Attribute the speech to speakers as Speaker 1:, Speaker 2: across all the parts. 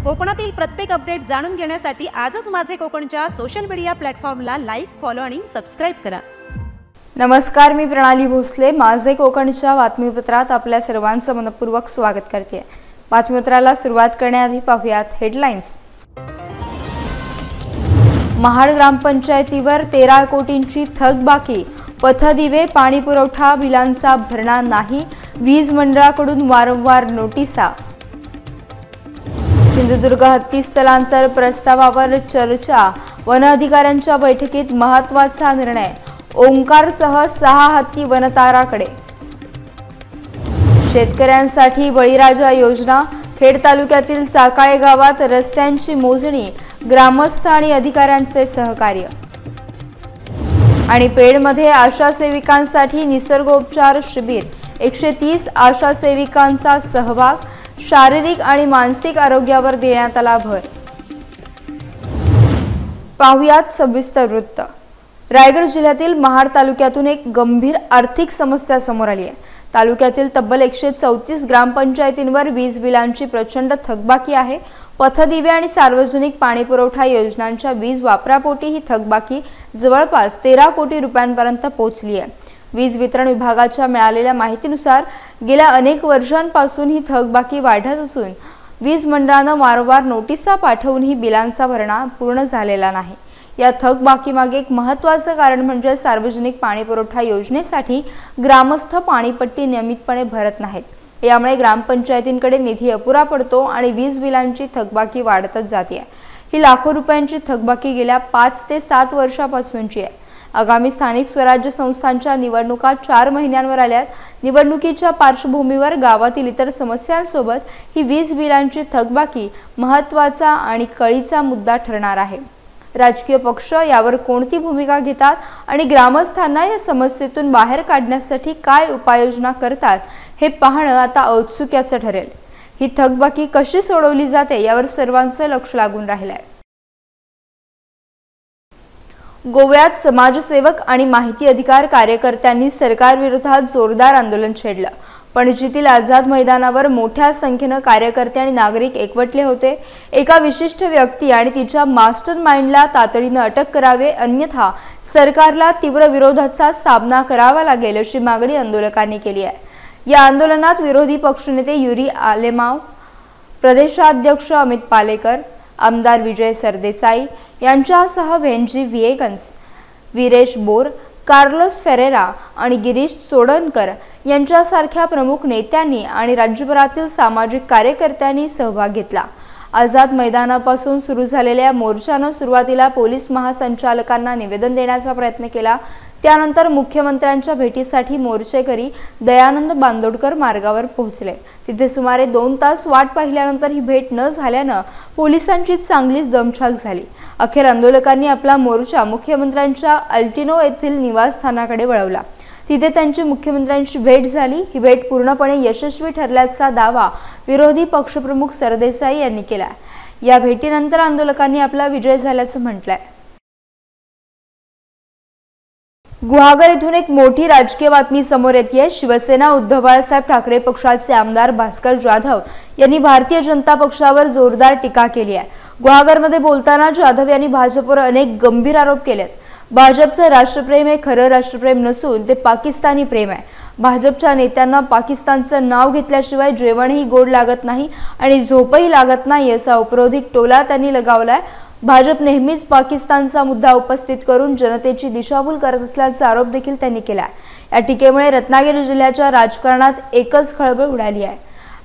Speaker 1: कोकणातील प्रत्येक अपडेट जाणून घेण्यासाठी आजच माझे कोकणच्या सोशल मीडिया प्लॅटफॉर्मला लाईक, फॉलो आणि सबस्क्राइब करा।
Speaker 2: नमस्कार, मी प्रणाली भोसले माझे कोकणच्या बातमीपत्रात आपल्या सर्वांचं मनपूर्वक स्वागत करते। बातमीपत्राला सुरुवात करण्याआधी पाहूयात हेडलाईन्स। महाड ग्रामपंचायतीवर 13 कोटींची थकबाकी, पथदिवे पाणी पुरवठा बिलांचा भरणा नाही, वीज मंडळाकडून वारंवार नोटिसा। सिंधुदुर्ग हत्ती स्थलांतर प्रस्तावावर चर्चा, वन अधिकाऱ्यांच्या बैठकीत महत्त्वाचा निर्णय, ओंकारसह 6 हत्ती वनताराकडे। शेतकऱ्यांसाठी बळीराजा योजना, खेड तालुक्यातील चाकाळे गावात रस्त्यांची मोजणी, ग्रामस्थ आणि अधिकाऱ्यांचे सहकार्य। आणि पेडमध्ये आशा सेविकांसाठी निसर्गोपचार शिबिर, 130 आशा सेविकांचा सहभाग, शारीरिक आणि मानसिक आरोग्यावर देण्यात आला भर। पाहुयात सविस्तर वृत्त। रायगड जिल्ह्यातील महाड तालुक्यातून एक गंभीर आर्थिक समस्या समोर आली आहे। तालुक्यातील तब्बल 134 ग्रामपंचायतींवर वीज बिलांची प्रचंड थकबाकी आहे। पथदिवे आणि सार्वजनिक पाणी पुरवठा योजनांच्या वीज वापरापोटी ही थकबाकी जवळपास 13 कोटी रुपयांपर्यंत पोहोचली आहे। वीज वितरण विभागाच्या मिळालेल्या माहितीनुसार गेल्या अनेक वर्षांपासून ही थकबाकी वाढत असून वीज मंडळानं वारंवार नोटिसा पाठवूनही बिलांचा भरणा पूर्ण झालेला नाही। या थकबाकीमागे एक महत्त्वाचं कारण म्हणजे सार्वजनिक पाणी पुरवठा योजनेसाठी ग्रामस्थ पाणीपट्टी नियमितपणे भरत नाहीत। यामुळे ग्रामपंचायतींकडे निधी अपुरा पडतो आणि वीज बिलांची थकबाकी वाढतच जाते। ही लाखो रुपयांची थकबाकी गेल्या 5 ते 7 वर्षापासूनची आहे। आगामी स्थानिक स्वराज्य संस्थांच्या निवडणुका 4 महिन्यांवर आल्यात। निवडणुकीच्या पार्श्वभूमीवर गावातील इतर समस्यांसोबत ही वीज बिलांची थकबाकी महत्त्वाचा आणि कळीचा मुद्दा ठरणार आहे। राजकीय पक्ष यावर कोणती भूमिका घेतात आणि ग्रामस्थांना या समस्येतून बाहेर काढण्यासाठी काय उपाययोजना करतात हे पाहणं आता औत्सुक्याचं ठरेल। ही थकबाकी कशी सोडवली जाते यावर सर्वांचं लक्ष लागून राहिलंय। गोव्यात समाजसेवक आणि माहिती अधिकार कार्यकर्त्यांनी सरकारविरोधात जोरदार आंदोलन छेडलं। पणजीतील आझाद मैदानावर मोठ्या संख्येने कार्यकर्ते आणि नागरिक एकवटले होते। एका विशिष्ट व्यक्ती आणि तिच्या मास्टरमाइंडला तातडीने अटक करावे, अन्यथा सरकारला तीव्र विरोधाचा सामना करावा लागेल अशी मागणी आंदोलकांनी केली आहे। या आंदोलनात विरोधी पक्षनेते युरी आलेमाव, प्रदेशाध्यक्ष अमित पालेकर, आमदार विजय सरदेसाई यांच्यासह व्हेंजी व्हिएगन्स, वीरेश बोर, कार्लोस फेरेरा आणि गिरीश चोडणकर यांच्यासारख्या प्रमुख नेत्यांनी आणि राज्यभरातील सामाजिक कार्यकर्त्यांनी सहभाग घेतला। आझाद मैदानापासून सुरू झालेल्या मोर्चानं सुरुवातीला पोलीस महासंचालकांना निवेदन देण्याचा प्रयत्न केला। त्यानंतर मुख्यमंत्र्यांच्या भेटीसाठी मोर्चेकरी दयानंद बांदोडकर मार्गावर पोहोचले। तिथे सुमारे 2 तास वाट पाहिल्यानंतर ही भेट न झाल्यानं पोलिसांची चांगलीच दमछाक झाली। अखेर आंदोलकांनी आपला मोर्चा मुख्यमंत्र्यांच्या अल्टिनो येथील निवासस्थानाकडे वळवला। तिथे त्यांची मुख्यमंत्र्यांची भेट झाली। ही भेट पूर्णपणे यशस्वी ठरल्याचा दावा विरोधी पक्षप्रमुख सरदेसाई यांनी केला। या भेटीनंतर आंदोलकांनी आपला विजय झाल्याचं म्हटलंय। गुहागर येथून एक मोठी राजकीय बातमी समोर येते। शिवसेना उद्धव बाळासाहेब ठाकरे पक्षाचे आमदार भास्कर जाधव यांनी भारतीय जनता पक्षावर जोरदार टीका केली आहे। गुहागरमध्ये बोलताना जाधव यांनी भाजपवर अनेक गंभीर आरोप केलेत। भाजपचं राष्ट्रप्रेम हे खरं राष्ट्रप्रेम नसून ते पाकिस्तानी प्रेम आहे। भाजपच्या नेत्यांना पाकिस्तानचं नाव घेतल्याशिवाय जेवणही गोड लागत नाही आणि झोपही लागत नाही असा उपरोधिक टोला त्यांनी लगावलाय। भाजप नेहमीच पाकिस्तानचा मुद्दा उपस्थित करून जनतेची दिशाभूल करत असल्याचा आरोप देखील त्यांनी केला। या टीकेमुळे रत्नागिरी जिल्ह्याच्या राजकारणात एकच खळबळ उडाली आहे।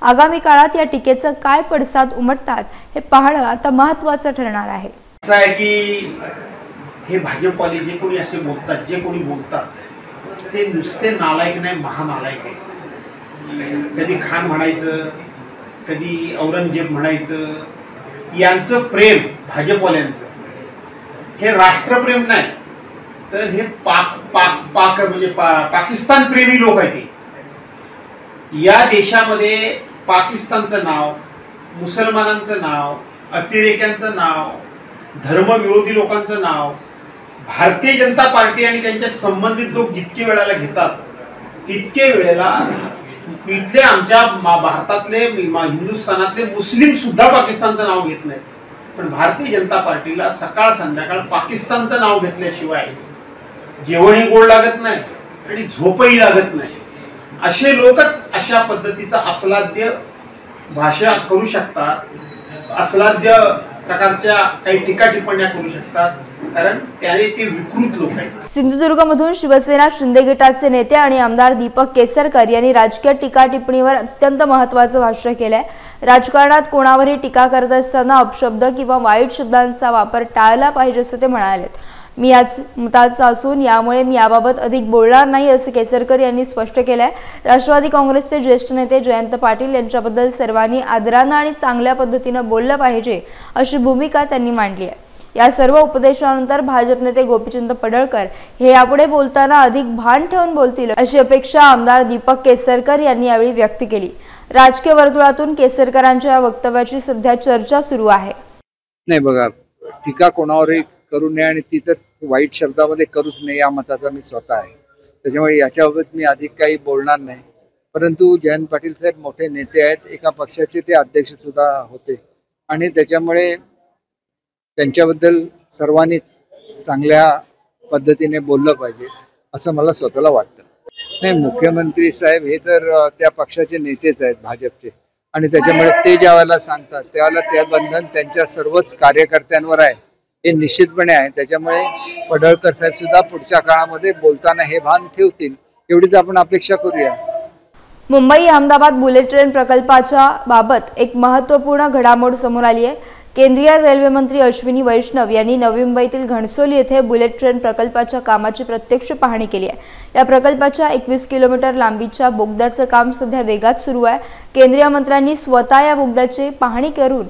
Speaker 2: आगामी काळात या टीकेचं काय पडसाद उमटतात हे पाहणं आता महत्त्वाचं ठरणार आहे।
Speaker 3: हे भाजपवाले जे कोणी असे बोलतात, जे कोणी बोलतात ते नुसते नालायक नाही, महानालायक आहेत। कधी खान म्हणायचं, कधी औरंगजेब म्हणायचं। यांचं प्रेम भाजपवाल्यांचं हे राष्ट्रप्रेम नाही तर हे पाक म्हणजे पाकिस्तान प्रेमी लोक आहेत। या देशामध्ये पाकिस्तानचं नाव, मुसलमानांचं नाव, अतिरेक्यांचं नाव, धर्मविरोधी लोकांचं नाव भारतीय जनता पार्टी आणि त्यांच्या संबंधित लोक जितके वेळेला घेतात तितके वेळेला इथले आमच्या भारतातले हिंदुस्थानातले मुस्लिम सुद्धा पाकिस्तानचं नाव घेत नाहीत, पण भारतीय जनता पार्टीला सकाळ संध्याकाळ पाकिस्तानचं नाव घेतल्याशिवाय जेवणही गोड लागत नाही आणि झोपही लागत नाही. असे लोकच अशा पद्धतीचा अस्लाद्य भाषा करू शकतात, अस्लाद्य प्रकारच्या काही टीका टिप्पण्या करू शकतात, कारण त्याने ते विकृत लोक आहेत.
Speaker 2: सिंधुदुर्गमधून शिवसेना शिंदे गटाचे नेते आणि आमदार दीपक केसरकर यांनी राजकीय टीका टिप्पणीवर अत्यंत महत्त्वाचं भाष्य केलंय. राजकारणात कोणावरही टीका करत असताना अपशब्द किंवा वाईट शब्दांचा वापर टाळला पाहिजे असं ते म्हणाले. मी याच मताचा असून यामुळे मी याबाबत अधिक बोलणार नाही असं केसरकर यांनी स्पष्ट केलंय. राष्ट्रवादी काँग्रेसचे ज्येष्ठ नेते जयंत पाटील यांच्याबद्दल सर्वांनी आदरानं आणि चांगल्या पद्धतीनं बोललं पाहिजे अशी भूमिका त्यांनी मांडली आहे. या सर्व उपदेशानंतर भाजप नेते गोपीचंद पडळकर हे यापुढे बोलताना अधिक भान ठेवून बोलतील अशी अपेक्षा आमदार दीपक केसरकर यांनी यावेळी व्यक्त केली. राजकीय वर्तुळातून केसरकरांच्या वक्तव्याची सध्या चर्चा सुरू आहे.
Speaker 4: नाही बघा, टीका कोणावरही करू नये आणि ती तर वाईट शब्दामध्ये करूच नये या मताचा मी स्वतः आहे. त्याच्यामुळे याच्याबाबत मी अधिक काही बोलणार नाही. परंतु जयंत पाटील साहेब मोठे नेते आहेत, एका पक्षाचे ते अध्यक्ष सुद्धा होते आणि त्याच्यामुळे त्यांच्याबद्दल सर्वांनीच चांगल्या पद्धतीने बोललं पाहिजे असं मला स्वतःला वाटतं. नाही, मुख्यमंत्री साहेब हे तर त्या पक्षाचे नेतेच आहेत भाजपचे, आणि त्याच्यामुळे ते ज्या वेळेला सांगतात त्यावेळेला ते बंधन त्यांच्या सर्वच कार्यकर्त्यांवर आहे, हे निश्चितपणे आहे. त्याच्यामुळे पडळकर साहेब सुद्धा पुढच्या काळामध्ये बोलताना हे भान ठेवतील एवढीच आपण अपेक्षा करूया.
Speaker 2: मुंबई अहमदाबाद बुलेट ट्रेन प्रकल्पाच्या बाबत एक महत्त्वपूर्ण घडामोड समोर आली आहे. केंद्रीय रेल्वे मंत्री अश्विनी वैष्णव यांनी नवी मुंबईतील घणसोली येथे बुलेट ट्रेन प्रकल्पाच्या कामाची प्रत्यक्ष पाहणी केली आहे. या प्रकल्पाच्या 21 किलोमीटर लांबीच्या बोगद्याचं काम सध्या वेगात सुरू आहे. केंद्रीय मंत्र्यांनी स्वतः या बोगद्याची पाहणी करून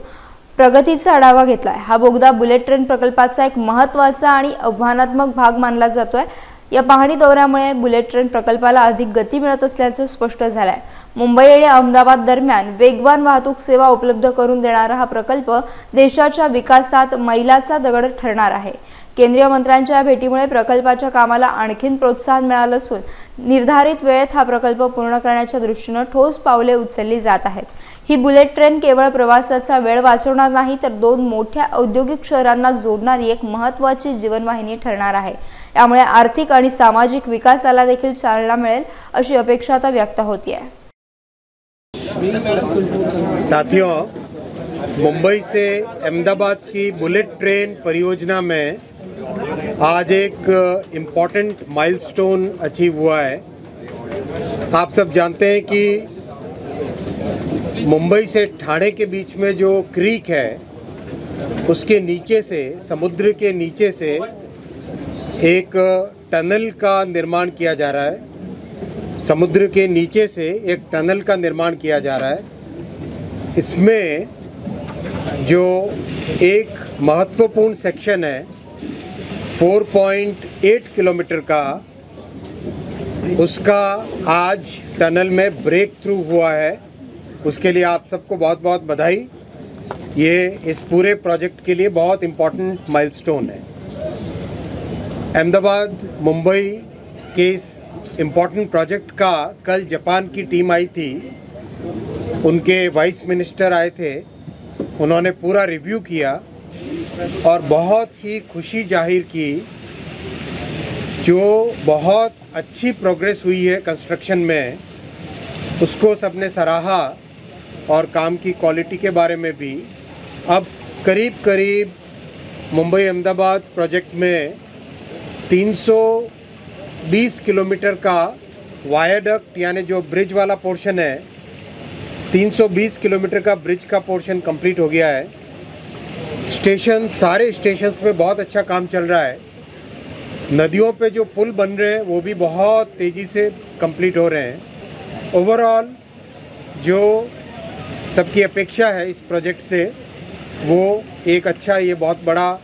Speaker 2: प्रगतीचा आढावा घेतलाय. हा बोगदा बुलेट ट्रेन प्रकल्पाचा एक महत्त्वाचा आणि आव्हानात्मक भाग मानला जातोय. या पाहणी दौऱ्यामुळे बुलेट ट्रेन प्रकल्पाला अधिक गती मिळत असल्याचं स्पष्ट झालंय. मुंबई आणि अहमदाबाद दरम्यान वेगवान वाहतूक सेवा उपलब्ध करून देणारा हा प्रकल्प देशाच्या विकासात मैलाचा दगड ठरणार आहे. केंद्रीय मंत्र्यांच्या भेटीमुळे प्रकल्पाच्या कामाला आणखीन प्रोत्साहन मिळालं असून निर्धारित वेळेत हा प्रकल्प पूर्ण करण्याच्या दृष्टीने ठोस पावले उचलली जात आहेत. ही बुलेट ट्रेन केवळ प्रवासाचा वेळ वाचवणार नाही तर 2 मोठ्या औद्योगिक शहरांना जोडणारी एक महत्त्वाची जीवनवाहिनी ठरणार आहे. यामुळे आर्थिक आणि सामाजिक विकासाला देखील चालना मिळेल अशी अपेक्षा आता व्यक्त होती आहे.
Speaker 5: साथियों, मुंबई से अहमदाबाद की बुलेट ट्रेन परियोजना में आज एक इम्पॉर्टेंट माइलस्टोन अचीव हुआ है. आप सब जानते हैं कि मुंबई से ठाणे के बीच में जो क्रीक है उसके नीचे से, समुद्र के नीचे से एक टनल का निर्माण किया जा रहा है. समुद्र के नीचे से एक टनल का निर्माण किया जा रहा है. इसमें जो एक महत्वपूर्ण सेक्शन है 4.8 किलोमीटर का, उसका आज टनल में ब्रेक थ्रू हुआ है. उसके लिए आप सबको बहुत बहुत बधाई. ये इस पूरे प्रोजेक्ट के लिए बहुत इम्पोर्टेंट माइलस्टोन है. अहमदाबाद मुंबई के इस इम्पोर्टेंट प्रोजेक्ट का कल जापान की टीम आई थी. उनके वाइस मिनिस्टर आए थे, उन्होंने पूरा रिव्यू किया और बहुत ही खुशी जाहिर की. जो बहुत अच्छी प्रोग्रेस हुई है कंस्ट्रक्शन में, उसको सबने सराहा और काम की क्वालिटी के बारे में भी. अब करीब करीब मुंबई अहमदाबाद प्रोजेक्ट में 320 किलोमीटर का वायाडक्ट यानी जो ब्रिज वाला पोर्शन है, 320 किलोमीटर का ब्रिज का पोर्शन कंप्लीट हो गया है. स्टेशन, सारे स्टेशंस पे बहुत अच्छा काम चल रहा है. नदियों पे जो पुल बन रहे हैं वो भी बहुत तेज़ी से कंप्लीट हो रहे हैं. ओवरऑल जो सबकी अपेक्षा है इस प्रोजेक्ट से, वो एक अच्छा, ये बहुत बड़ा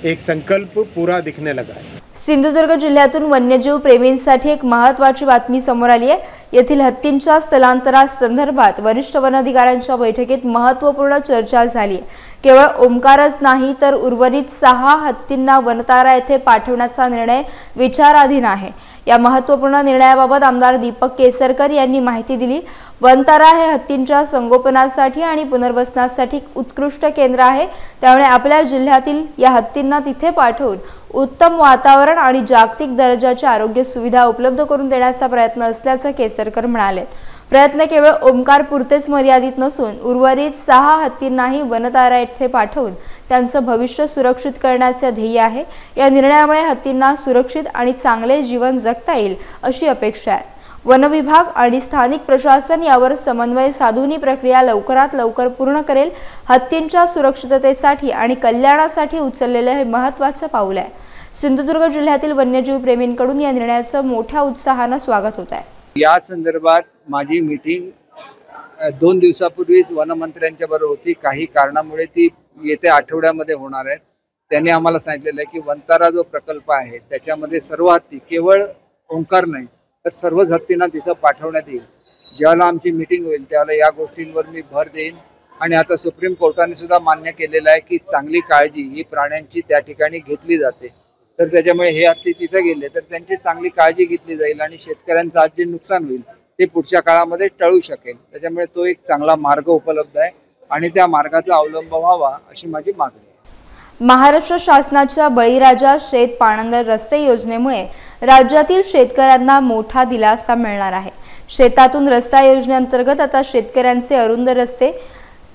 Speaker 5: एक संकल्प पूरा दिखने लगा है.
Speaker 2: सिंधुदुर्ग जिल्ह्यातून वन्यजीव प्रेमींसाठी एक महत्त्वाची बातमी समोर आली आहे. येथील हत्तींच्या स्थलांतरासंदर्भात वरिष्ठ वन अधिकाऱ्यांच्या बैठकीत महत्त्वपूर्ण चर्चा झाली. केवळ ओमकारच नाही तर उर्वरित 6 हत्तींना वनतारा येथे पाठवण्याचा निर्णय विचाराधीन आहे. या महत्त्वपूर्ण निर्णयाबाबत आमदार दीपक केसरकर यांनी माहिती दिली। वनतारा हे हत्तींच्या संगोपनासाठी आणि पुनर्वसनासाठी उत्कृष्ट केंद्र आहे, त्यामुळे आपल्या जिल्ह्यातील या हत्तींना तिथे पाठवून उत्तम वातावरण आणि जागतिक दर्जाच्या आरोग्य सुविधा उपलब्ध करून देण्याचा प्रयत्न असल्याचं केसरकर म्हणाले। प्रयत्न केवळ ओमकारपुरतेच मर्यादित नसून उर्वरित 6 हत्तींनाही वनतारा येथे पाठवून त्यांचं भविष्य सुरक्षित करण्याचे ध्येय आहे। या निर्णयामुळे हत्तींना सुरक्षित आणि चांगले जीवन जगता येईल अशी अपेक्षा आहे। वन विभाग आणि स्थानिक प्रशासन यावर समन्वय साधून ही प्रक्रिया लवकरात लवकर पूर्ण करेल। हत्तींच्या सुरक्षिततेसाठी आणि कल्याणासाठी उचललेले हे महत्त्वाचे पाऊल आहे। सिंधुदुर्ग जिल्ह्यातील वन्यजीव प्रेमींकडून या निर्णयाचं मोठ्या उत्साहाने स्वागत होत आहे।
Speaker 4: या संदर्भात माझी मीटिंग 2 दिवसापूर्वीच वनमंत्र्यांच्या बरोबर होती। काही कारणामुळे ती येत्या आठवड्यामध्ये होणार आहे। त्यांनी आम्हाला सांगितलेलं आहे की वनतारा जो प्रकल्प आहे त्याच्यामध्ये सर्व हत्ती, केवळ ओंकार नाही तर सर्वच हत्तींना तिथं पाठवण्यात येईल। जेव्हा आमची मीटिंग होईल त्यावेळेला या गोष्टींवर मी भर देईन आणि आता सुप्रीम कोर्टाने सुद्धा मान्य केलेलं आहे की चांगली काळजी ही प्राण्यांची त्या ठिकाणी घेतली जाते। तर त्याच्यामुळे हे हत्ती तिथे गेले तर त्यांची चांगली काळजी घेतली जाईल आणि शेतकऱ्यांचं आज जे नुकसान होईल ते पुढच्या काळामध्ये टळू शकेल। त्याच्यामुळे तो एक चांगला मार्ग उपलब्ध आहे आणि त्या मार्गाचा अवलंब व्हावा अशी माझी मागणी आहे।
Speaker 2: महाराष्ट्र शासनाच्या बळीराजा शेत पाणंदर रस्ते योजनेमुळे राज्यातील शेतकऱ्यांना मोठा दिलासा मिळणार आहे। शेतातून रस्ता योजनेअंतर्गत आता शेतकऱ्यांचे अरुंद रस्ते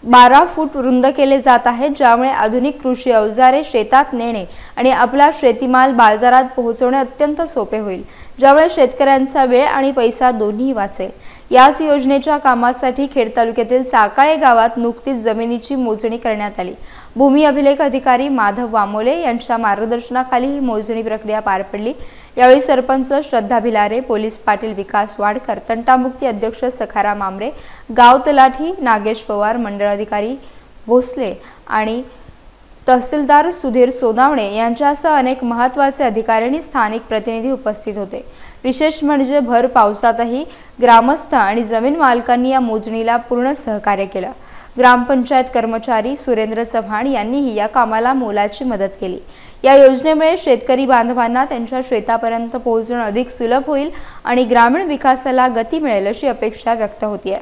Speaker 2: 12 फूट रुंद केले जात आहेत, ज्यामुळे आधुनिक कृषी अवजारे शेतात नेणे आणि आपला शेतीमाल बाजारात पोहोचवणे अत्यंत सोपे होईल, ज्यामुळे शेतकऱ्यांचा वेळ आणि पैसा दोन्ही वाचेल। याच योजनेच्या कामासाठी खेड तालुक्यातील साकाळे गावात नुकतीच जमिनीची मोजणी करण्यात आली। भूमी अभिलेख अधिकारी माधव वामोले यांच्या मार्गदर्शनाखाली ही मोजणी प्रक्रिया पार पडली। यावेळी सरपंच श्रद्धा भिलारे, पोलीस पाटील विकास वाडकर, तंटामुक्ती अध्यक्ष सखाराम आमरे, गाव तलाठी नागेश पवार, मंडळ अधिकारी भोसले आणि तहसीलदार सुधीर सोनावणे यांच्यासह अनेक महत्त्वाचे अधिकारी आणि स्थानिक प्रतिनिधी उपस्थित होते। विशेष म्हणजे भर पावसातही ग्रामस्थ आणि जमीन मालकांनी या मोजणीला पूर्ण सहकार्य केलं। ग्रामपंचायत कर्मचारी सुरेंद्र चव्हाण यांनीही या कामाला मोलाची मदत केली। या योजनेमुळे शेतकरी बांधवांना त्यांच्या शेतापर्यंत पोहोचणे अधिक सुलभ होईल आणि ग्रामीण विकासाला गती मिळेल अशी अपेक्षा व्यक्त होतीये।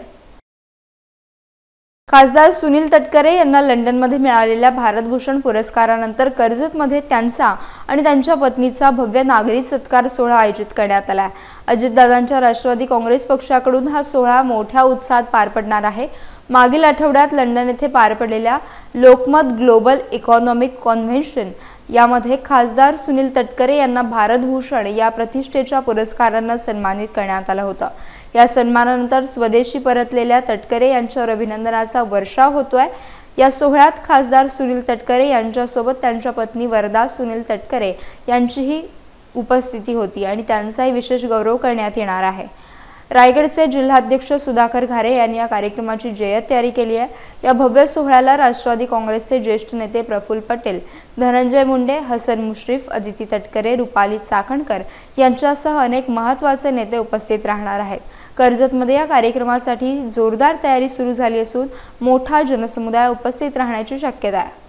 Speaker 2: खासदार सुनील तटकरे यांना लंडनमध्ये मिळालेल्या भारतभूषण पुरस्कारानंतर कर्जतमध्ये त्यांचा आणि त्यांच्या पत्नीचा भव्य नागरी सत्कार सोहळा आयोजित करण्यात आला आहे। अजितदादांच्या राष्ट्रवादी काँग्रेस पक्षाकडून हा सोहळा मोठ्या उत्साहात पार पडणार आहे। मागील आठवड्यात लंडन येथे पार पडलेल्या लोकमत ग्लोबल इकॉनॉमिक कॉन्व्हेन्शन यामध्ये खासदार सुनील तटकरे यांना भारतभूषण या प्रतिष्ठेच्या पुरस्काराने सन्मानित करण्यात आलं होतं। या सन्मानानंतर स्वदेशी परतलेल्या तटकरे यांच्यावर अभिनंदनाचा वर्षाव होतोय। या सोहळ्यात खासदार सुनील तटकरे यांच्यासोबत त्यांच्या पत्नी वरदा सुनील तटकरे यांचीही उपस्थिती होती आणि त्यांचाही विशेष गौरव करण्यात येणार आहे। रायगडचे जिल्हाध्यक्ष सुधाकर घारे यांनी या कार्यक्रमाची जय्यत तयारी केली आहे। या भव्य सोहळ्याला राष्ट्रवादी काँग्रेसचे ज्येष्ठ नेते प्रफुल्ल पटेल, धनंजय मुंडे, हसन मुश्रीफ, अदिती तटकरे, रुपाली चाकणकर यांच्यासह अनेक महत्त्वाचे नेते उपस्थित राहणार आहेत। कर्जतमध्ये या कार्यक्रमासाठी जोरदार तयारी सुरू झाली असून मोठा जनसमुदाय उपस्थित राहण्याची शक्यता आहे।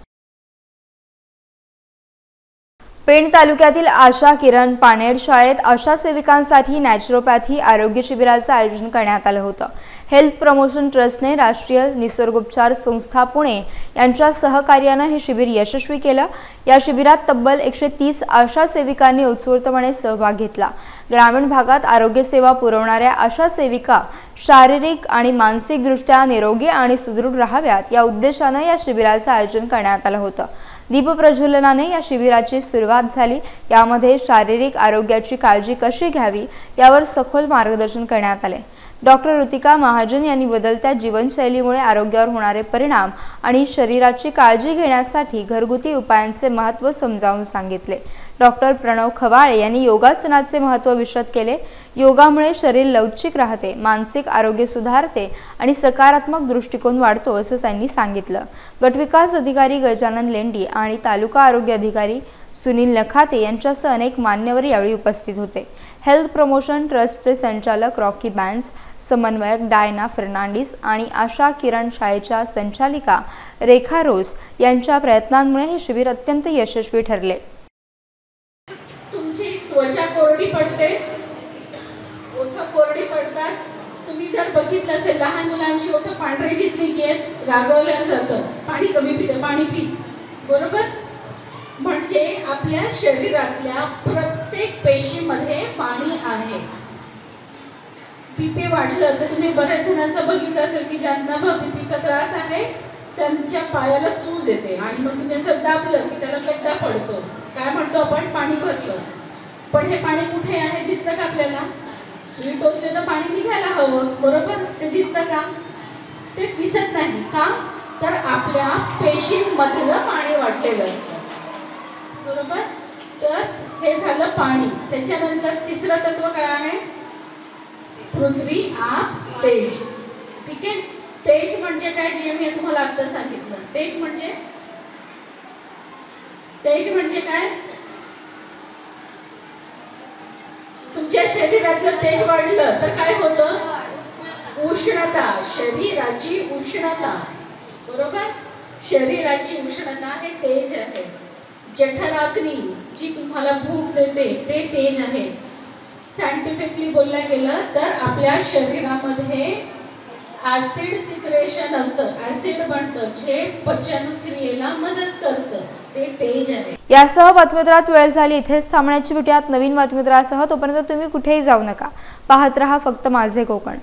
Speaker 2: पेण तालुक्यातील आशा किरण पानेर शाळेत आशा सेविकांसाठी नॅचरोपॅथी आरोग्य शिबिराचे आयोजन करण्यात आलं होतं। हेल्थ प्रमोशन ट्रस्टने राष्ट्रीय निसर्गोपचार संस्था पुणे यांच्या सहकार्याने हे शिबिर यशस्वी केलं। या शिबिरात तब्बल 130 आशा सेविकांनी उत्स्फूर्तपणे सहभाग घेतला। ग्रामीण भागात आरोग्य सेवा पुरवणाऱ्या आशा सेविका शारीरिक आणि मानसिकदृष्ट्या निरोगी आणि सुदृढ राहाव्यात या उद्देशाने या शिबिराचे आयोजन करण्यात आलं होतं। दीप प्रज्वलनाने या शिबिराची सुरुवात झाली। यामध्ये शारीरिक आरोग्याची काळजी कशी घ्यावी यावर सखोल मार्गदर्शन करण्यात आले। डॉक्टर ऋतिका महाजन यांनी बदलत्या जीवनशैलीमुळे आरोग्यावर होणारे परिणाम आणि शरीराची काळजी घेण्यासाठी घरगुती उपायांचे महत्त्व समजावून सांगितले। डॉक्टर प्रणव खवाळे यांनी योगासनाचे महत्त्व विशद केले। योगामुळे शरीर लवचिक राहते, मानसिक आरोग्य सुधारते आणि सकारात्मक दृष्टिकोन वाढतो असं त्यांनी सांगितलं। गटविकास अधिकारी गजानन लेंडी आणि तालुका आरोग्य अधिकारी सुनील नखाते यांच्यासह अनेक मान्यवर यावेळी उपस्थित होते। हेल्थ प्रमोशन ट्रस्टचे संचालक रॉकी बॅन्स, समन्वयक डायना फर्नांडिस आणि आशा किरण शाळेच्या संचालिका रेखा रोस यांच्या प्रयत्नांमुळे हे शिबिर अत्यंत यशस्वी ठरले।
Speaker 6: तुमची त्वचा कोरडी पडते, जर बघितलं असेल लहान मुलांची ओठ पांढरी दिसली की रागवलं जातं, पाणी कमी पिते, पाणी पी, बरोबर? म्हणजे आपल्या शरीरातल्या प्रत्येक पेशीमध्ये पाणी आहे. बीपी वाढलं तर तुम्ही बऱ्याच जणांचं बघितलं असेल की ज्यांना बीपीचा त्रास आहे त्यांच्या पायाला सूज येते आणि मग तुम्ही असं दाबलं की त्याला गड्डा पडतो. काय म्हणतो आपण? पाणी भरलं. पण हे पाणी कुठे आहे दिसतं का आपल्याला? सुई टोचले तर पाणी निघायला हवं, बरोबर? ते दिसतं का? ते दिसत नाही. का? तर आपल्या पेशींमधलं पाणी वाटलेलं असतं, बरोबर? तर हे झालं पाणी. त्याच्यानंतर तिसरं तत्व काय आहे? पृथ्वी, आप, तेज. ठीक आहे. तेज म्हणजे काय? जे मी तुम्हाला आता सांगितलं. तेज म्हणजे काय? तुमच्या शरीरातलं तेज वाढलं तर काय होतं? उष्णता, शरीराची उष्णता, बरोबर? शरीराची उष्णता हे तेज आहे. जठराग्नी जी तुम्हाला भूक देते ते तेज आहे. सायंटिफिकली बोललं गेलं तर आपल्या शरीरामध्ये ऍसिड सिक्रेशन असतं, ऍसिड बनतं जे पचन क्रियेला मदत करतं, ते तेज आहे.
Speaker 2: यासह बातमीपत्रात वेळ झाली. इथेच थांबण्याची भेटूयात नवीन बातमीपत्रासह. तोपर्यंत तुम्ही कुठेही जाऊ नका. पाहत रहा फक्त माझे कोकण.